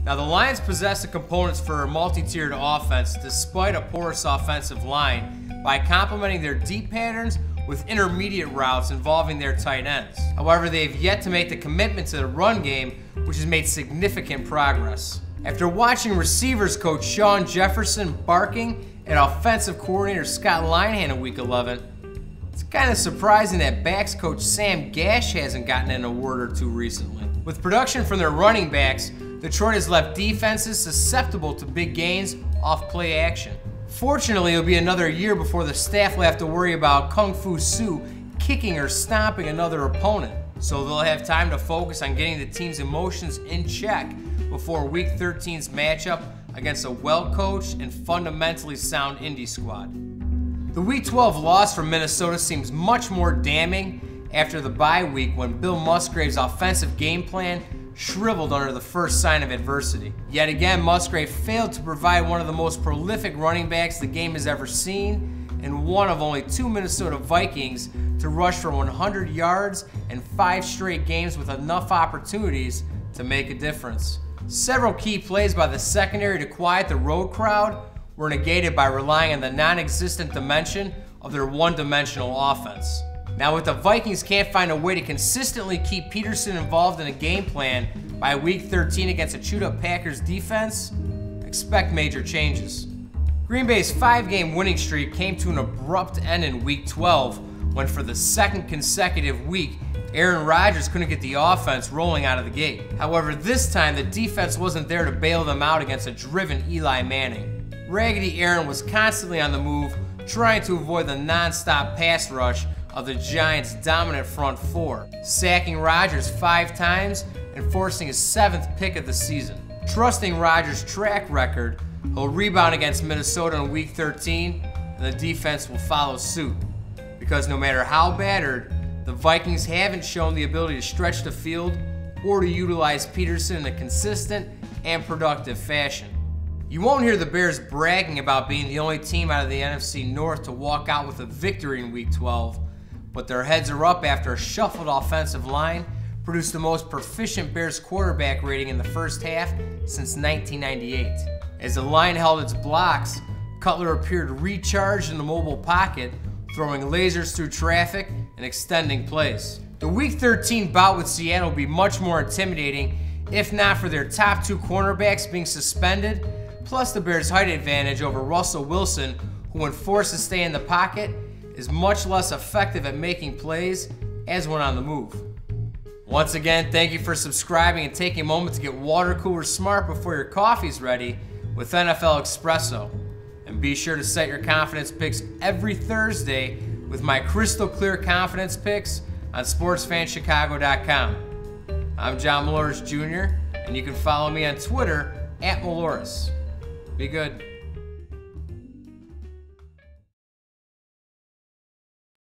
Now, the Lions possess the components for a multi-tiered offense despite a porous offensive line by complementing their deep patterns with intermediate routes involving their tight ends. However, they have yet to make the commitment to the run game, which has made significant progress. After watching receivers coach Sean Jefferson barking at offensive coordinator Scott Linehan in Week 11, it's kind of surprising that backs coach Sam Gash hasn't gotten in a word or two recently. With production from their running backs, Detroit has left defenses susceptible to big gains off play action. Fortunately, it'll be another year before the staff will have to worry about Kung Fu Suh kicking or stomping another opponent, so they'll have time to focus on getting the team's emotions in check before Week 13's matchup against a well-coached and fundamentally sound Indy squad. The Week 12 loss from Minnesota seems much more damning after the bye week when Bill Musgrave's offensive game plan shriveled under the first sign of adversity. Yet again, Musgrave failed to provide one of the most prolific running backs the game has ever seen, and one of only 2 Minnesota Vikings to rush for 100 yards in 5 straight games with enough opportunities to make a difference. Several key plays by the secondary to quiet the road crowd were negated by relying on the non-existent dimension of their one-dimensional offense. Now, if the Vikings can't find a way to consistently keep Peterson involved in a game plan by Week 13 against a chewed-up Packers defense, expect major changes. Green Bay's 5-game winning streak came to an abrupt end in Week 12 when, for the second consecutive week, Aaron Rodgers couldn't get the offense rolling out of the gate. However, this time the defense wasn't there to bail them out against a driven Eli Manning. Raggedy Aaron was constantly on the move, trying to avoid the non-stop pass rush of the Giants' dominant front four, sacking Rodgers 5 times and forcing his 7th pick of the season. Trusting Rodgers' track record, he'll rebound against Minnesota in Week 13, and the defense will follow suit. Because no matter how battered, the Vikings haven't shown the ability to stretch the field or to utilize Peterson in a consistent and productive fashion. You won't hear the Bears bragging about being the only team out of the NFC North to walk out with a victory in Week 12, but their heads are up after a shuffled offensive line produced the most proficient Bears quarterback rating in the first half since 1998. As the line held its blocks, Cutler appeared recharged in the mobile pocket, throwing lasers through traffic and extending plays. The Week 13 bout with Seattle will be much more intimidating if not for their top 2 cornerbacks being suspended, plus the Bears' height advantage over Russell Wilson, who when forced to stay in the pocket, is much less effective at making plays as when on the move. Once again, thank you for subscribing and taking a moment to get water cooler smart before your coffee's ready with NFL Espresso. And be sure to set your confidence picks every Thursday with my crystal clear confidence picks on sportsfanchicago.com. I'm John Malloris Jr., and you can follow me on Twitter @Malloris. Be good.